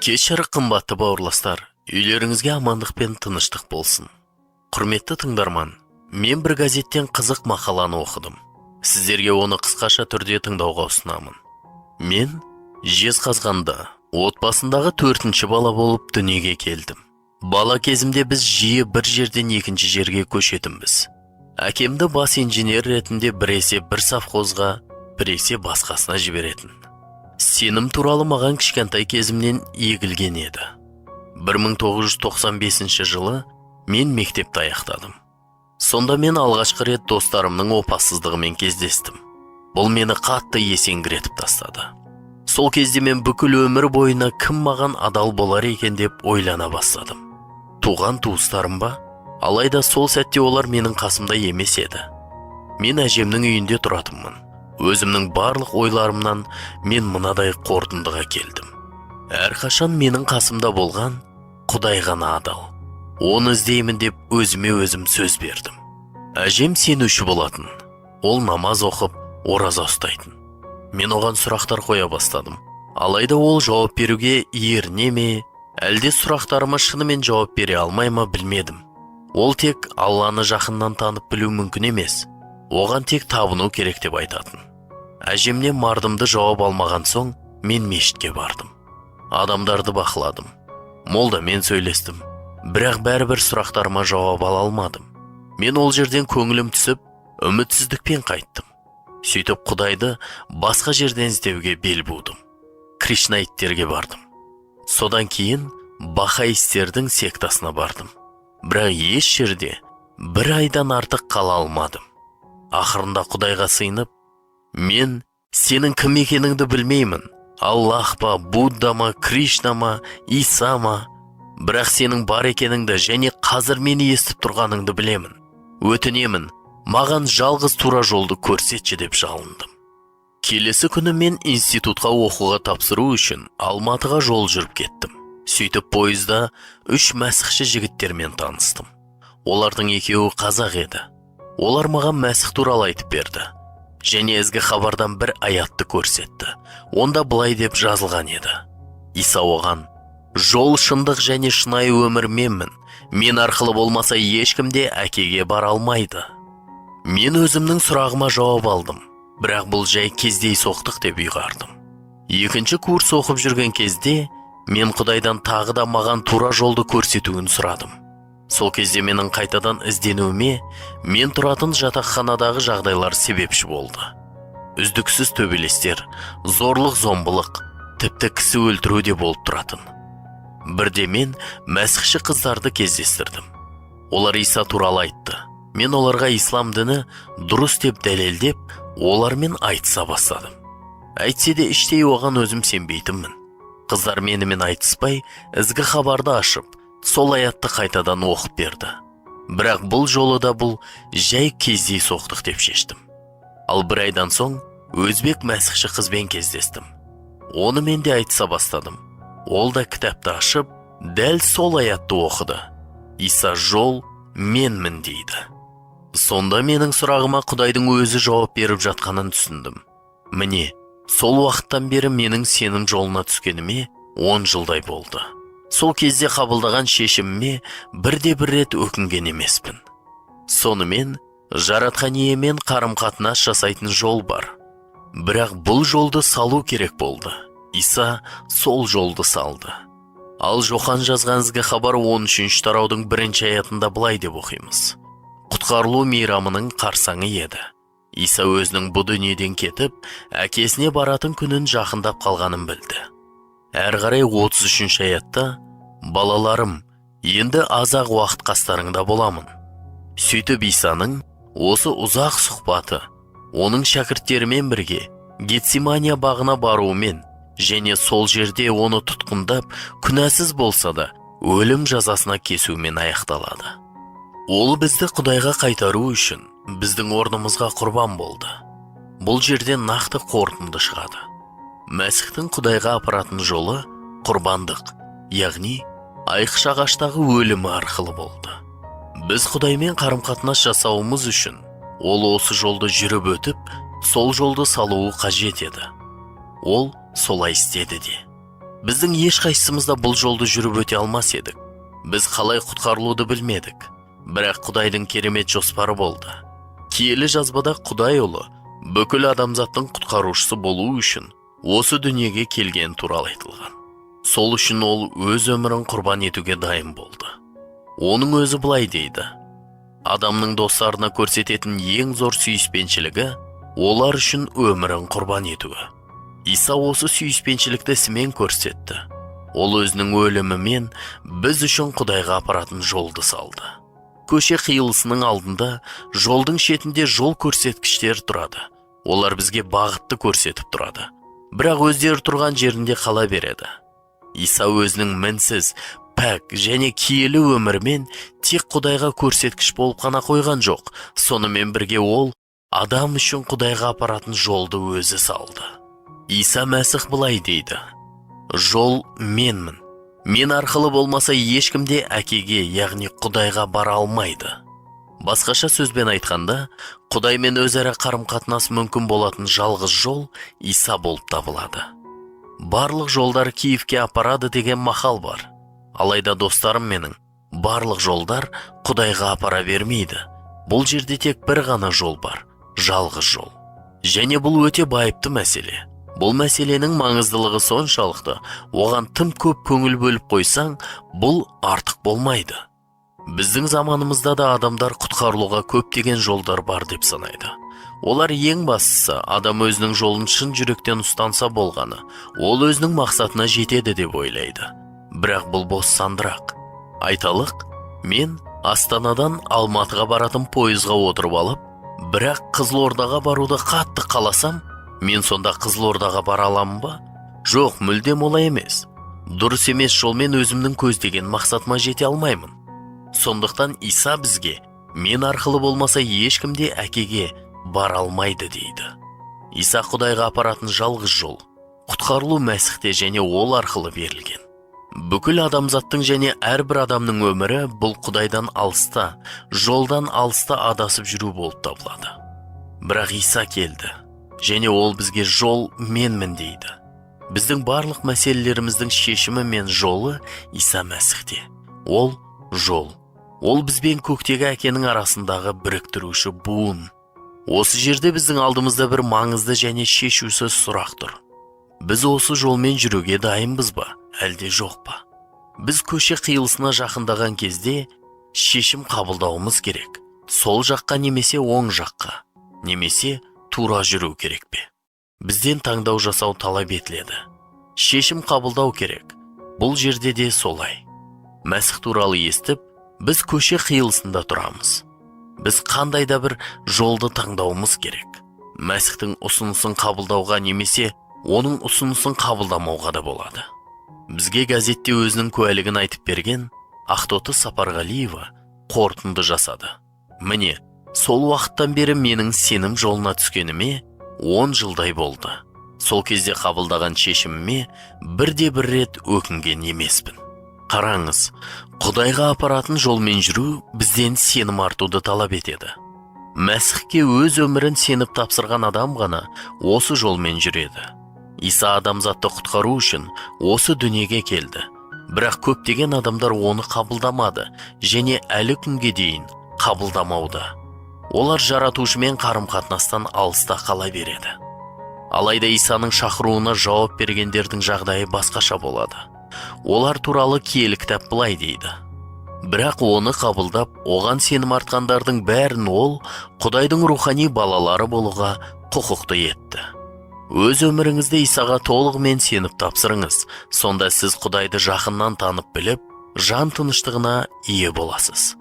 Кешірі қымбатты бауырластар, үйлеріңізге амандық пен тыныштық болсын. Құрметті тыңдарман, мен бір газеттен қызық мақаланы оқыдым. Сіздерге оны қысқаша түрде тыңдауға ұсынамын. Мен Жезқазғанда отбасындағы 4-ші бала болып дүниеге келдім. Бала кезімде біз жиі бір жерден екінші жерге көшетінбіз. Әкемді бас инженер ретінде біресе бір совхозға, біресе басқасына жіберетін. Сенім туралы маған кішкентай кезімнен егілген еді. 1995 жылы мен мектепті аяқтадым. Сонда мен алғашқы рет достарымның опасыздығымен кездестім. Бұл мені қатты есеңгіретіп тастады. Сол кезде мен бүкіл өмір бойына кім маған адал болар екен деп ойлана бастадым. Туған туыстарым ба? Алайда сол сәтте олар менің қасымда емес еді. Мен әжемнің үйінде тұратынмын. Өзімнің барлық ойларымнан мен мынадай қорытындыға келдім. Әрқашан менің қасымда болған Құдай ғана адал. Оны іздеймін деп өзіме өзім сөз бердім. Әжем сенуші болатын. Ол намаз оқып, ораза ұстайтын. Мен оған сұрақтар қоя бастадым. Алайда ол жауап беруге еріне ме, әлде сұрақтарыма шынымен жауап бере алмай ма білмедім. Ол тек Алланы жақыннан танып білу мүмкін емес. Оған тек табыну керек деп айтатын. Әжемнен мардымды жауап алмаған соң, мен мешітке бардым. Адамдарды бақыладым. Молдамен сөйлестім. Бірақ бәрібір сұрақтарыма жауап ала алмадым. Мен ол жерден көңілім түсіп, үмітсіздікпен қайттым. Сөйтіп Құдайды басқа жерден іздеуге бел будым. Кришнаиттерге бардым. Содан кейін бахаистердің сектасына бардым. Бірақ еш жерде бір айдан артық қала алмадым. Ақырында Құдайға сыйынып, мен сенің кім екеніңді білмеймін. Аллах па, Будда ма, Кришна ма, Иса ма. Бірақ сенің бар екеніңді және қазір мені естіп тұрғаныңды білемін. Өтінемін, маған жалғыз тура жолды көрсетші деп жалындым. Келесі күні мен институтқа оқуға тапсыру үшін Алматыға жол жүріп кеттім. Сөйтіп пойызда 3 мәсіхші жігіттермен таныстым. Олардың екеуі қазақ еді. Олар маған мәсіх туралы айтып берді. Және ізгі хабардан бір аятты көрсетті. Онда былай деп жазылған еді. Иса оған: жол, шындық және шынайы өмір менмін. Мен арқылы болмаса ешкім де әкеге бара алмайды. Мен өзімнің сұрағыма жауап алдым. Бірақ бұл жай кездей соқтық деп ұйғардым. 2-ші курс оқып жүрген кезде мен Құдайдан тағы да маған тура жолды көрсетуін сұрадым. Сол кезде менің қайтадан ізденуіме мен тұратын жатақханадағы жағдайлар себепші болды. Үздіксіз төбелестер, зорлық, зомбылық, тіпті кісі өлтіру де болып тұратын. Бірде мен мәсіхші қыздарды кездестірдім. Олар Иса туралы айтты. Мен оларға ислам діні дұрыс деп дәлелдеп, олармен айтыса бастадым. Әйтсе де іштей оған өзім сенбейтінмін. Қыздар менімен айтыспай, ізгі хабарды ашып, сол аятты қайтадан оқып берді. Бірақ бұл жолы да бұл жай кездей соқтық деп шештім. Ал бір айдан соң өзбек мәсіхші қызбен кездестім. Оны мен де айтыса бастадым. Ол да кітапты ашып, дәл сол аятты оқыды. Иса жол, менмін дейді. Сонда менің сұрағыма Құдайдың өзі жауап беріп жатқанын түсіндім. Міне, сол уақыттан бері менің сенім жолына түскеніме 10 жылдай болды. Сол кезде қабылдаған шешіміме бірде-бір рет өкінген емеспін. Сонымен жаратқан иемен қарым-қатынас жасайтын жол бар. Бірақ бұл жолды салу керек болды. Иса сол жолды салды. Ал Жохан жазған ізгі хабар 13-ші тараудың 1-ші аятында былай деп оқимыз: құтқарылу мейрамының қарсаңы еді. Иса өзінің бұл дүниеден кетіп, әкесіне баратын күнін жақындап қалғанын білді. Әр қарай 33-ші аятта: балаларым, енді азақ уақыт қастарыңда боламын. Сөйтіп Исаның осы ұзақ сұхбаты, оның шәкірттерімен бірге Гетсимания бағына баруымен және сол жерде оны тұтқындап, күнәсіз болса да өлім жазасына кесумен аяқталады. Ол бізді Құдайға қайтару үшін біздің орнымызға құрбан болды. Бұл жерден нақты қорытынды шығады. Мәсіхтің Құдайға апаратын жолы құрбандық, яғни айқыш ағаштағы өлімі арқылы болды. Біз Құдаймен қарым-қатынас жасауымыз үшін ол осы жолды жүріп өтіп, сол жолды салуы қажет еді. Ол солай істеді де. Біздің ешқайсымыз да бұл жолды жүріп өте алмас едік. Біз қалай құтқарылуды білмедік. Бірақ Құдайдың керемет жоспары болды. Киелі жазбада Құдай ұлы бүкіл адамзаттың құтқарушысы болу үшін осы дүниеге келген туралы айтылған. Сол үшін ол өз өмірін құрбан етуге дайын болды. Оның өзі былай дейді: адамның достарына көрсететін ең зор сүйіспеншілігі олар үшін өмірін құрбан етуі. Иса осы сүйіспеншілікті ісімен көрсетті. Ол өзінің өлімімен біз үшін Құдайға апаратын жолды салды. Көше қиылысының алдында жолдың шетінде жол көрсеткіштер тұрады. Олар бізге бағытты көрсетіп тұрады. Бірақ өздері тұрған жерінде қала береді. Иса өзінің мінсіз, пәк және киелі өмірімен тек Құдайға көрсеткіш болып қана қойған жоқ. Сонымен бірге ол адам үшін Құдайға апаратын жолды өзі салды. Иса Мәсіх былай дейді: жол менмін. Мен арқылы болмаса ешкімде әкеге, яғни Құдайға бара алмайды. Басқаша сөзбен айтқанда, Құдаймен өзара қарым-қатынас мүмкін болатын жалғыз жол Иса болып табылады. Барлық жолдар Киевке апарады деген мақал бар. Алайда достарым менің, барлық жолдар Құдайға апара бермейді. Бұл жерде тек бір ғана жол бар, жалғыз жол. Және бұл өте байыпты мәселе. Бұл мәселенің маңыздылығы соншалықты, оған тым көп көңіл бөліп қойсаң, бұл артық болмайды. Біздің заманымызда да адамдар құтқарылуға көптеген жолдар бар деп санайды. Олар ең бастысы адам өзінің жолын шын жүректен ұстанса болғаны, ол өзінің мақсатына жетеді деп ойлайды. Бірақ бұл бос сандырақ. Айталық, мен Астанадан Алматыға баратын пойызға отырып алып, бірақ Қызылордаға баруды қатты қаласам, мен сонда Қызылордаға бара аламын ба? Жоқ, мүлдем олай емес. Дұрыс емес жолмен өзімнің көздеген мақсатыма жете алмаймын. Сондықтан Иса бізге, мен арқылы болмаса ешкімде әкеге бара алмайды дейді. Иса Құдайға апаратын жалғыз жол. Құтқарылу Мәсіхте және ол арқылы берілген. Бүкіл адамзаттың және әрбір адамның өмірі бұл Құдайдан алыста, жолдан алыста адасып жүру болып табылады. Бірақ Иса келді. Және ол бізге жол менмін дейді. Біздің барлық мәселелеріміздің шешімі мен жолы Иса Мәсіхте. Ол жол. Ол бізбен көктегі әкенің арасындағы біріктіруші буын. Осы жерде біздің алдымызда бір маңызды және шешусіз сұрақ тұр. Біз осы жолмен жүруге дайынбыз ба, әлде жоқ па? Біз көше қиылысына жақындаған кезде шешім қабылдауымыз керек. Сол жаққа немесе оң жаққа, немесе тура жүру керек пе? Бізден таңдау жасау талап етіледі. Шешім қабылдау керек. Бұл жерде де солай. Мәсіх туралы естіп, біз көше қиылысында тұрамыз. Біз қандай да бір жолды таңдауымыз керек. Мәсіхтің ұсынысын қабылдауға немесе оның ұсынысын қабылдамауға да болады. Бізге газетте өзінің куәлігін айтып берген Ақтоты Сапарғалиева қорытынды жасады. Міне, сол уақыттан бері менің сенім жолына түскеніме 10 жылдай болды. Сол кезде қабылдаған шешіміме бірде-бір рет өкінген емеспін. Қараңыз, Құдайға апаратын жолмен жүру бізден сенім артуды талап етеді. Мәсіхке өз өмірін сеніп тапсырған адам ғана осы жолмен жүреді. Иса адамзатты құтқару үшін осы дүниеге келді. Бірақ көптеген адамдар оны қабылдамады және әлі күнге дейін қабылдамауда. Олар жаратушымен қарым-қатынастан алыста қала береді. Алайда Исаның шақыруына жауап бергендердің жағдайы басқаша болады. Олар туралы киелі кітап былай дейді: бірақ оны қабылдап, оған сенім артқандардың бәрін ол Құдайдың рухани балалары болуға құқықты етті. Өз өміріңізді Исаға толығымен сеніп тапсырыңыз, сонда сіз Құдайды жақыннан танып біліп, жан тыныштығына ие боласыз.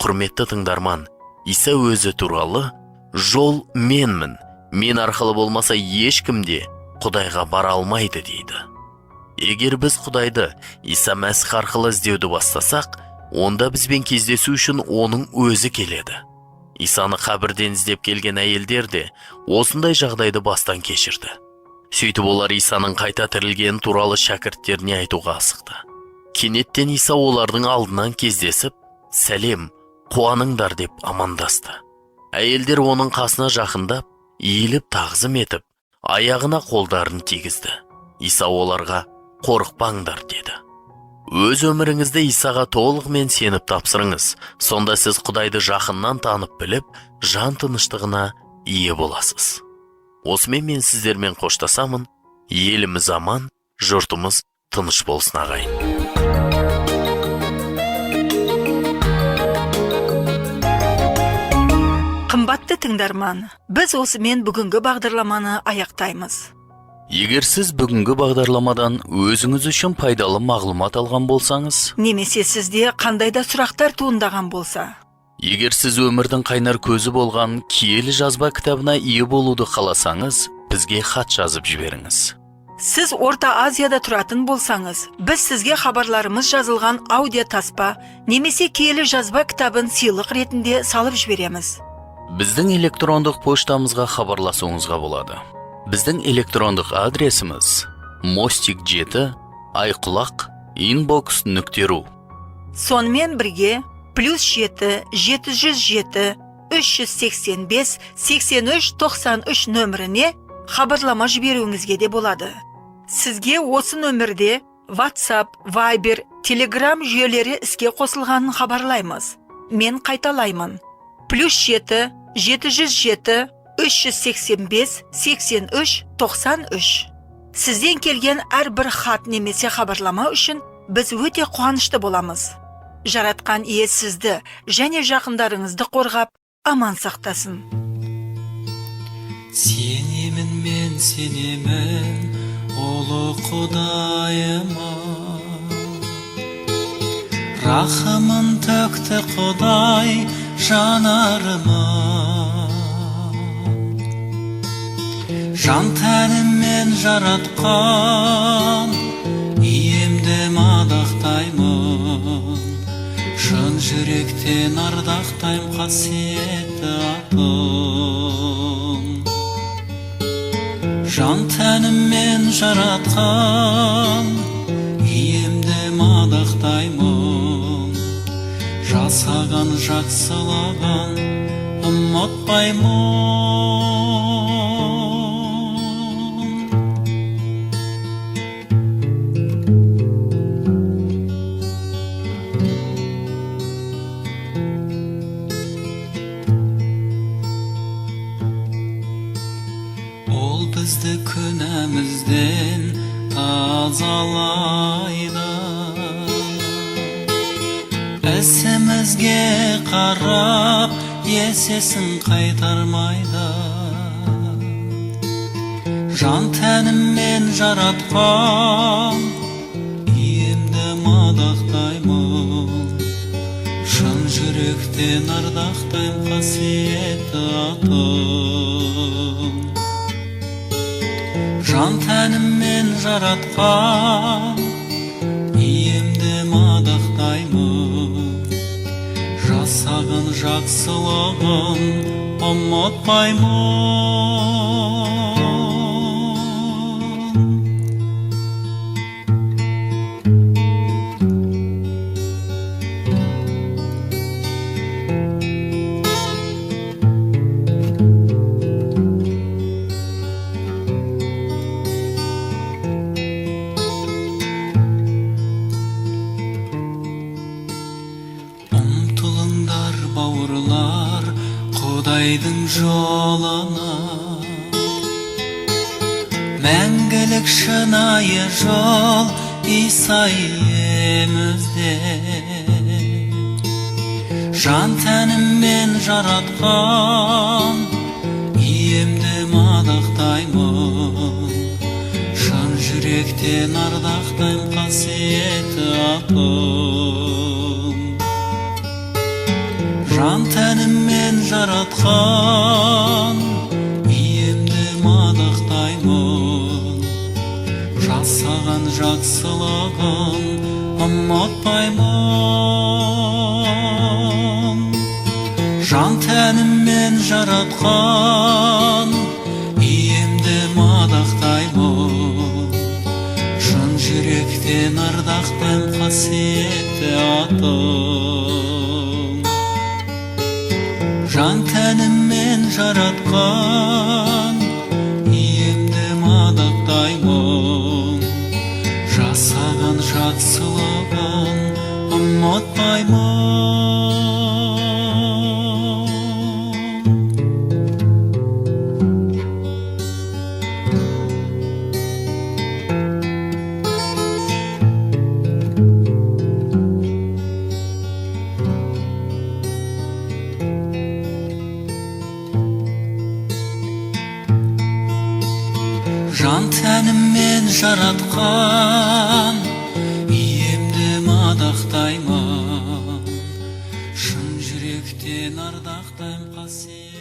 Құрметті тыңдарман, Иса өзі туралы жол менмін, мен арқылы болмаса ешкімде Құдайға бара алмайды дейді. Егер біз Құдайды Иса Мәсіх арқылы іздеуді бастасақ, онда бізбен кездесу үшін оның өзі келеді. Исаны қабірден іздеп келген әйелдер де осындай жағдайды бастан кешірді. Сөйтіп олар Исаның қайта тірілгені туралы шәкірттеріне айтуға асықты. Кенеттен Иса олардың алдынан кездесіп, сәлем, қуаныңдар деп амандасты. Әйелдер оның қасына жақындап, иіліп тағзым етіп, аяғына қолдарын тигізді. Иса оларға қорықпаңдар деді. Өз өміріңізді Исаға толығымен сеніп тапсырыңыз. Сонда сіз Құдайды жақыннан танып біліп, жан тыныштығына ие боласыз. Осымен мен сіздермен қоштасамын. Еліміз аман, жұртымыз тыныш болсын ағайын. Қымбатты тыңдарман, біз осымен бүгінгі бағдарламаны аяқтаймыз. Егер сіз бүгінгі бағдарламадан өзіңіз үшін пайдалы мағлұмат алған болсаңыз, немесе сізде қандай да сұрақтар туындаған болса, егер сіз өмірдің қайнар көзі болған киелі жазба кітабына ие болуды қаласаңыз, бізге хат жазып жіберіңіз. сіз Орта Азияда тұратын болсаңыз, біз сізге хабарларымыз жазылған аудио таспа немесе киелі жазба кітабын сыйлық ретінде салып жібереміз. Біздің электрондық поштамызға хабарласуыңызға болады. Біздің электрондық адресіміз mostik7 айқұлақ inbox.ru. Сонымен бірге +7 707 385 83 нөміріне хабарлама жіберуіңізге де болады. Сізге осы нөмірде WhatsApp, Viber, Telegram жүйелері іске қосылғанын хабарлаймыз. Мен қайталаймын. +7 707 385 83 Сізден келген әрбір хат немесе хабарлама үшін біз өте қуанышты боламыз. Жаратқан ие сізді және жақындарыңызды қорғап, аман сақтасын. Сенемін мен сенемін ұлы Құдайыма, рахымын төкті Құдай жанарыма. Жан тәніммен жаратқан иемді мадақтаймын, шын жүректен ардақтайым қасиетті атын. Жан тәніммен жаратқан иемді мадақтаймын, жасаған жақсылығын ұмытпаймын. Бізді күнәмізден тазалайды, ісімізге қарап есесін қайтармайды. Жан тәніммен жаратқан иемді мадақтаймын, шын жүректен ардақтайым қасиетті атын. Жан тәніммен жаратқан иемді мадақтаймын, жасаған жақсылығын ұмытпаймын. Бауырлар Құдайдың жолына, мәңгілік шынайы жол Иса иемізде. Жан тәніммен жаратқан иемді мадақтаймын, шын жүректен ардақтайым қасиетті атын. Жан тәніммен жаратқан иемді мадақтаймын, жасаған жақсылығын ұмытпаймын. Жан тәніммен жаратқан иемді мадақтаймын, шын жүректен ардақтайым қасиетті атын. Жан тәніммен жаратқан иемді мадақтаймын, жақсылығын ұмытпаймын. Жан тәніммен жаратқан иемді мадақтаймын, шын жүректен ардақтаймын қасиет.